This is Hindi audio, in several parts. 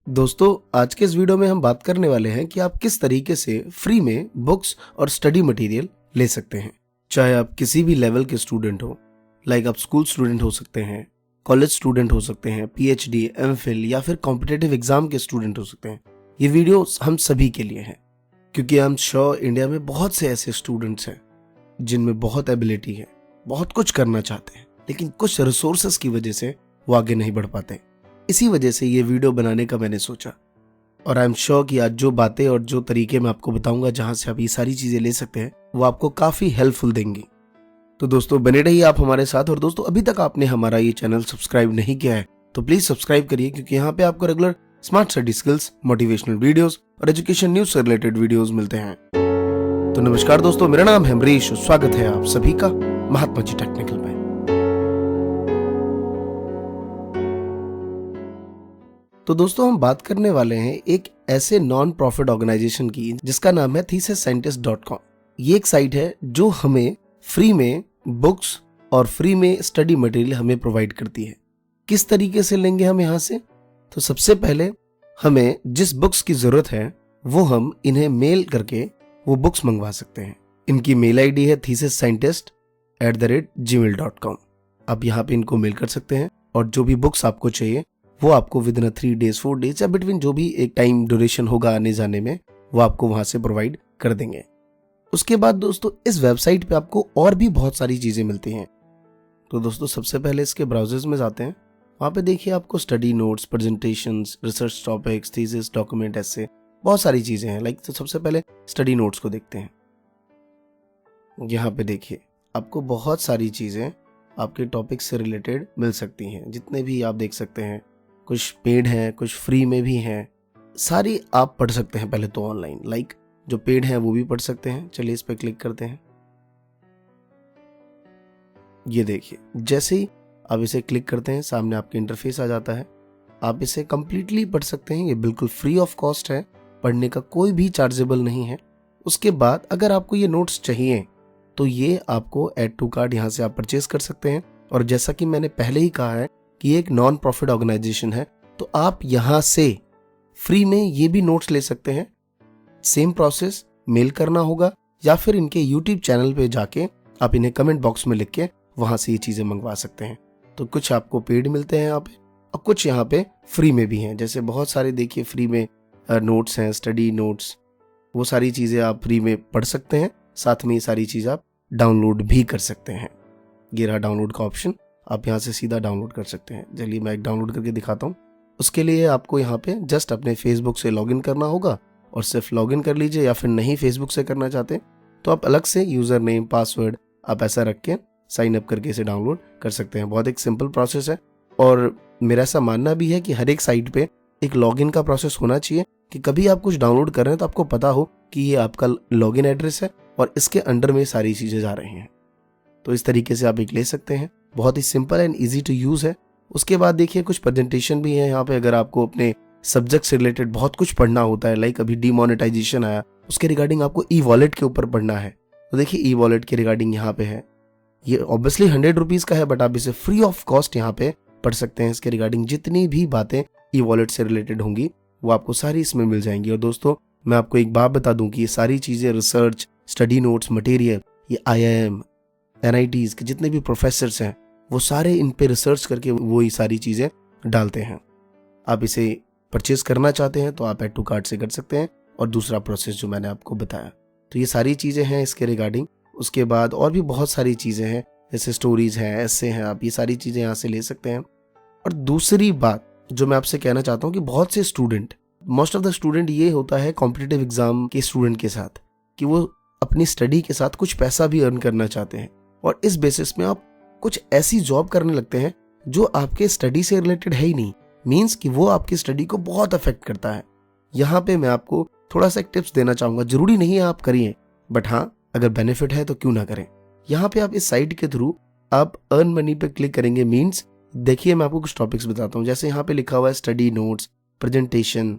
दोस्तों, आज के इस वीडियो में हम बात करने वाले हैं कि आप किस तरीके से फ्री में बुक्स और स्टडी मटेरियल ले सकते हैं। चाहे आप किसी भी लेवल के स्टूडेंट हो, लाइक आप स्कूल स्टूडेंट हो सकते हैं, कॉलेज स्टूडेंट हो सकते हैं, पीएचडी, एमफिल या फिर कॉम्पिटिटिव एग्जाम के स्टूडेंट हो सकते हैं। ये वीडियो हम सभी के लिए है, क्योंकि आई एम श्योर इंडिया में बहुत से ऐसे स्टूडेंट्स हैं जिनमें बहुत एबिलिटी है, बहुत कुछ करना चाहते हैं, लेकिन कुछ रिसोर्सेस की वजह से वो आगे नहीं बढ़ पाते। इसी वजह से ये वीडियो बनाने का मैंने सोचा, और आई एम श्योर कि आज जो बातें और जो तरीके मैं आपको बताऊंगा जहां से आप ये सारी चीजें ले सकते हैं, वो आपको काफी हेल्पफुल देंगी। तो दोस्तों, बने रहिए आप हमारे साथ। और दोस्तों, अभी तक आपने हमारा ये चैनल सब्सक्राइब नहीं किया है तो प्लीज सब्सक्राइब करिए, क्योंकि यहाँ पे आपको regular smart study skills, motivational videos और एजुकेशन न्यूज से रिलेटेड वीडियोस मिलते हैं। तो नमस्कार दोस्तों, मेरा नाम है अमरीश और स्वागत है आप सभी का महात्मा जी टेक्निकल में। तो दोस्तों, हम बात करने वाले हैं एक ऐसे नॉन प्रॉफिट ऑर्गेनाइजेशन की जिसका नाम है thesisscientist.com। ये एक साइट है जो हमें फ्री में बुक्स और फ्री में स्टडी मटेरियल हमें प्रोवाइड करती है। किस तरीके से लेंगे हम यहाँ से? तो सबसे पहले हमें जिस बुक्स की जरूरत है वो हम इन्हें मेल करके वो बुक्स मंगवा सकते हैं। इनकी मेल आईडी है thesisscientist@gmail.com। आप यहाँ पे इनको मेल कर सकते हैं और जो भी बुक्स आपको चाहिए वो आपको विद इन 3 days 4 days या बिटवीन जो भी एक टाइम ड्यूरेशन होगा आने जाने में, वो आपको वहां से प्रोवाइड कर देंगे। उसके बाद दोस्तों, इस वेबसाइट पे आपको और भी बहुत सारी चीजें मिलती हैं। तो दोस्तों, सबसे पहले इसके ब्राउजर्स में जाते हैं। वहां पे देखिए आपको study notes, presentations, research topics, thesis, document, ऐसे बहुत सारी चीजें हैं। तो सबसे पहले स्टडी नोट्स को देखते हैं। यहाँ पे देखिए आपको बहुत सारी चीजें आपके टॉपिक से रिलेटेड मिल सकती हैं, जितने भी आप देख सकते हैं। कुछ पेड हैं, कुछ फ्री में भी हैं, सारी आप पढ़ सकते हैं। पहले तो ऑनलाइन, लाइक जो पेड हैं वो भी पढ़ सकते हैं। चलिए इस पर क्लिक करते हैं। ये देखिए, जैसे ही आप इसे क्लिक करते हैं सामने आपके इंटरफेस आ जाता है। आप इसे कंप्लीटली पढ़ सकते हैं। ये बिल्कुल फ्री ऑफ कॉस्ट है, पढ़ने का कोई भी चार्जेबल नहीं है। उसके बाद अगर आपको ये नोट्स चाहिए तो ये आपको ऐड टू कार्ट यहाँ से आप परचेज कर सकते हैं। और जैसा कि मैंने पहले ही कहा है कि ये एक नॉन प्रॉफिट ऑर्गेनाइजेशन है, तो आप यहाँ से फ्री में ये भी नोट्स ले सकते हैं। सेम प्रोसेस, मेल करना होगा या फिर इनके यूट्यूब चैनल पे जाके आप इन्हें कमेंट बॉक्स में लिख के वहां से ये चीजें मंगवा सकते हैं। तो कुछ आपको पेड मिलते हैं यहाँ पे और कुछ यहाँ पे फ्री में भी हैं। जैसे बहुत सारे देखिए फ्री में नोट्स हैं, स्टडी नोट्स, वो सारी चीजें आप फ्री में पढ़ सकते हैं। साथ में ये सारी चीज आप डाउनलोड भी कर सकते हैं। ये रहा डाउनलोड का ऑप्शन, आप यहाँ से सीधा डाउनलोड कर सकते हैं। चलिए मैं एक डाउनलोड करके दिखाता हूँ। उसके लिए आपको यहाँ पे जस्ट अपने फेसबुक से लॉगिन करना होगा और सिर्फ लॉगिन कर लीजिए, या फिर नहीं फेसबुक से करना चाहते तो आप अलग से यूजर नेम, पासवर्ड आप ऐसा रख के साइन अप करके इसे डाउनलोड कर सकते हैं। बहुत एक सिंपल प्रोसेस है, और मेरा ऐसा मानना भी है कि हर एक साइट पे एक लॉगिन का प्रोसेस होना चाहिए कि कभी आप कुछ डाउनलोड कर रहे हैं तो आपको पता हो कि ये आपका लॉगिन एड्रेस है और इसके अंडर में सारी चीजें जा रही हैं। तो इस तरीके से आप एक ले सकते हैं। बहुत ही simple and easy to use है। उसके बाद देखिए कुछ प्रेजेंटेशन भी है यहाँ पे। अगर आपको अपने सब्जेक्ट से रिलेटेड बहुत कुछ पढ़ना होता है, लाइक अभी डीमोनेटाइजेशन आया, उसके रिगार्डिंग आपको ई वॉलेट के ऊपर पढ़ना है, तो देखिए ई वॉलेट के रिगार्डिंग यहाँ पे है। ये ऑब्वियसली 100 रुपीज का है, बट आप इसे फ्री ऑफ कॉस्ट यहाँ पे पढ़ सकते हैं। इसके रिगार्डिंग जितनी भी बातें ई वॉलेट से रिलेटेड होंगी वो आपको सारी इसमें मिल जाएंगी। और दोस्तों, मैं आपको एक बात बता दूं कि ये सारी चीजें, रिसर्च, स्टडी नोट्स, मटेरियल, ये IIM, NITs के जितने भी प्रोफेसर्स हैं वो सारे इन पे रिसर्च करके वो ये सारी चीजें डालते हैं। आप इसे परचेज करना चाहते हैं तो आप ऐड टू कार्ट से कर सकते हैं, और दूसरा प्रोसेस जो मैंने आपको बताया। तो ये सारी चीजें हैं इसके रिगार्डिंग। उसके बाद और भी बहुत सारी चीजें हैं, जैसे स्टोरीज हैं, ऐसे हैं, आप ये सारी चीजें यहाँ से ले सकते हैं। और दूसरी बात जो मैं आपसे कहना चाहता हूँ कि बहुत से student, most of the student ये होता है कॉम्पिटिटिव एग्जाम के स्टूडेंट के साथ कि वो अपनी स्टडी के साथ कुछ पैसा भी अर्न करना चाहते हैं, और इस बेसिस में आप कुछ ऐसी जॉब करने लगते हैं जो आपके स्टडी से रिलेटेड है ही नहीं। मींस कि वो आपकी स्टडी को बहुत अफेक्ट करता है। यहाँ पे मैं आपको थोड़ा सा एक टिप्स देना चाहूंगा। जरूरी नहीं है आप करिए, बट हाँ, अगर बेनिफिट है तो क्यों ना करें। यहाँ पे आप इस साइट के थ्रू आप अर्न मनी पे क्लिक करेंगे। मींस देखिए मैं आपको कुछ टॉपिक्स बताता हूँ। जैसे यहाँ पे लिखा हुआ है study notes, presentation,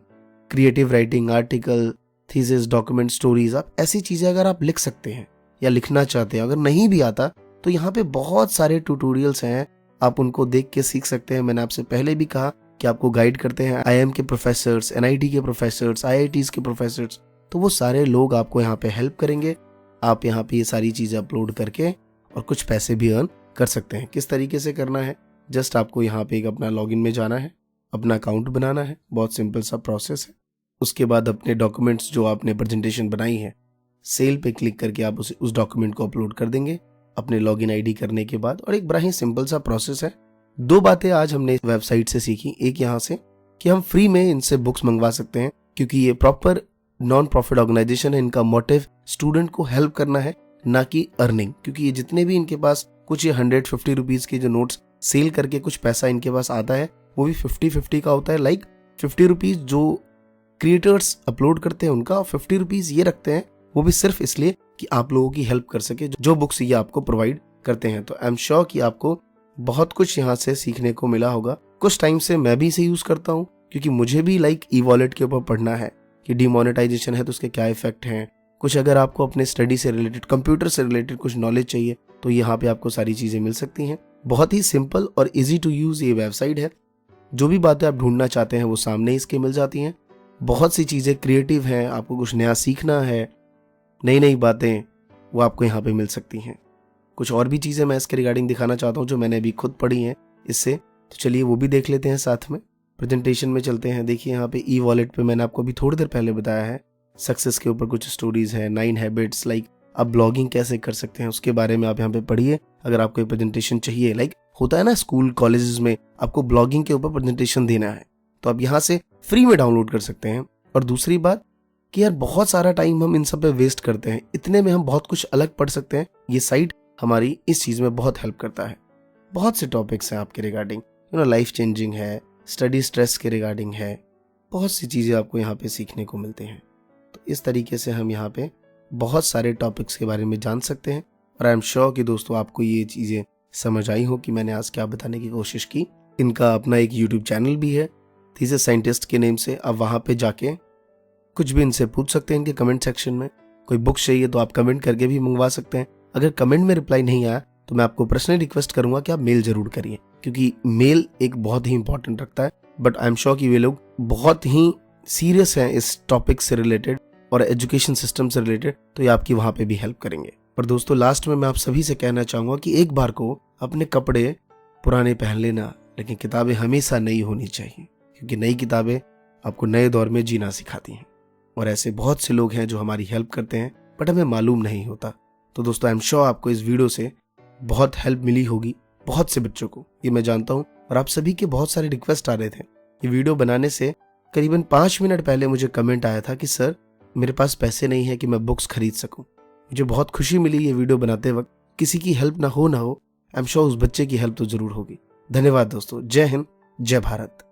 creative writing, article, thesis, document, stories. आप ऐसी चीजें अगर आप लिख सकते हैं या लिखना चाहते हैं, अगर नहीं भी आता तो यहाँ पे बहुत सारे ट्यूटोरियल्स हैं, आप उनको देख के सीख सकते हैं। मैंने आपसे पहले भी कहा कि आपको गाइड करते हैं IIM के प्रोफेसर्स, NIT के प्रोफेसर्स, IITs के प्रोफेसर्स, तो वो सारे लोग आपको यहाँ पे हेल्प करेंगे। आप यहाँ पे ये सारी चीज़ें अपलोड करके और कुछ पैसे भी अर्न कर सकते हैं। किस तरीके से करना है, जस्ट आपको यहाँ पे एक अपना लॉगिन में जाना है, अपना अकाउंट बनाना है, बहुत सिंपल सा प्रोसेस है। उसके बाद अपने डॉक्यूमेंट्स जो आपने प्रेजेंटेशन बनाई है, सेल पे क्लिक करके आप उस डॉक्यूमेंट को अपलोड कर देंगे अपने लॉगिन ID करने के बाद। और एक बड़ा ही सिंपल सा प्रोसेस है। 2 बातें आज हमने वेबसाइट से सीखी। एक यहाँ से कि हम फ्री में इनसे बुक्स मंगवा सकते हैं, क्योंकि ये प्रॉपर नॉन प्रॉफिट ऑर्गेनाइजेशन है। इनका मोटिव स्टूडेंट को हेल्प करना है, ना कि अर्निंग। क्योंकि ये जितने भी इनके पास कुछ ये 150 रुपीज के जो नोट्स सेल करके कुछ पैसा इनके पास आता है, वो भी 50-50 का होता है। लाइक 50 रुपीज जो क्रिएटर्स अपलोड करते हैं उनका, 50 रुपीज ये रखते हैं, वो भी सिर्फ इसलिए कि आप लोगों की हेल्प कर सके जो बुक्स ये आपको प्रोवाइड करते हैं। तो आई एम श्योर कि आपको बहुत कुछ यहाँ से सीखने को मिला होगा। कुछ टाइम से मैं भी इसे यूज करता हूँ, क्योंकि मुझे भी लाइक ई-वॉलेट के ऊपर पढ़ना है कि डिमोनेटाइजेशन है तो उसके क्या इफेक्ट हैं। कुछ अगर आपको अपने स्टडी से रिलेटेड, कंप्यूटर से रिलेटेड कुछ नॉलेज चाहिए तो यहाँ पे आपको सारी चीजें मिल सकती हैं। बहुत ही सिंपल और इजी टू यूज ये वेबसाइट है। जो भी बातें आप ढूंढना चाहते हैं वो सामने इसके मिल जाती हैं। बहुत सी चीजें क्रिएटिव हैं, आपको कुछ नया सीखना है, नई नई बातें, वो आपको यहाँ पे मिल सकती हैं। कुछ और भी चीजें मैं इसके रिगार्डिंग दिखाना चाहता हूँ जो मैंने अभी खुद पढ़ी हैं इससे, तो चलिए वो भी देख लेते हैं साथ में। प्रेजेंटेशन में चलते हैं। देखिए यहाँ पे ई-वॉलेट पे मैंने आपको अभी थोड़ी देर पहले बताया है, सक्सेस के ऊपर कुछ स्टोरीज है, 9 हैबिट्स, लाइक आप ब्लॉगिंग कैसे कर सकते हैं उसके बारे में आप यहाँ पे पढ़िए। अगर आपको ये प्रेजेंटेशन चाहिए, लाइक होता है ना स्कूल कॉलेजेस में आपको ब्लॉगिंग के ऊपर प्रेजेंटेशन देना है, तो आप यहाँ से फ्री में डाउनलोड कर सकते हैं। और दूसरी बात कि यार बहुत सारा टाइम हम इन सब पे वेस्ट करते हैं, इतने में हम बहुत कुछ अलग पढ़ सकते हैं। ये साइट हमारी इस चीज में बहुत हेल्प करता है। बहुत से टॉपिक्स हैं आपके रिगार्डिंग, लाइफ चेंजिंग है, स्टडी स्ट्रेस के रिगार्डिंग है, बहुत सी चीजें आपको यहाँ पे सीखने को मिलती हैं। तो इस तरीके से हम यहाँ पे बहुत सारे टॉपिक्स के बारे में जान सकते हैं। और आई एम श्योर कि दोस्तों आपको ये चीजें समझ आई हो कि मैंने आज क्या बताने की कोशिश की। इनका अपना एक यूट्यूब चैनल भी है, थीस ए साइंटिस्ट के नेम से। आप वहां पे जाके कुछ भी इनसे पूछ सकते हैं इनके कमेंट सेक्शन में। कोई बुक चाहिए तो आप कमेंट करके भी मंगवा सकते हैं। अगर कमेंट में रिप्लाई नहीं आया तो मैं आपको पर्सनली रिक्वेस्ट करूंगा कि आप मेल जरूर करिए, क्योंकि मेल एक बहुत ही इंपॉर्टेंट रखता है। बट आई एम श्योर कि वे लोग बहुत ही सीरियस हैं इस टॉपिक से रिलेटेड और एजुकेशन सिस्टम से रिलेटेड, तो ये आपकी वहां पे भी हेल्प करेंगे। पर दोस्तों लास्ट में मैं आप सभी से कहना चाहूंगा कि एक बार को अपने कपड़े पुराने पहन लेना, लेकिन किताबें हमेशा नई होनी चाहिए, क्योंकि नई किताबें आपको नए दौर में जीना सिखाती हैं। और ऐसे बहुत से लोग हैं जो हमारी हेल्प करते हैं बट हमें मालूम नहीं होता। तो दोस्तों आई एम श्योर आपको इस वीडियो से बहुत हेल्प मिली होगी, बहुत से बच्चों को, ये मैं जानता हूँ। और आप सभी के बहुत सारे रिक्वेस्ट आ रहे थे। ये वीडियो बनाने से करीबन 5 मिनट पहले मुझे कमेंट आया था कि सर मेरे पास पैसे नहीं है कि मैं बुक्स खरीद सकूं। मुझे बहुत खुशी मिली ये वीडियो बनाते वक्त। किसी की हेल्प ना हो, आई एम श्योर उस बच्चे की हेल्प तो जरूर होगी। धन्यवाद दोस्तों। जय हिंद, जय भारत।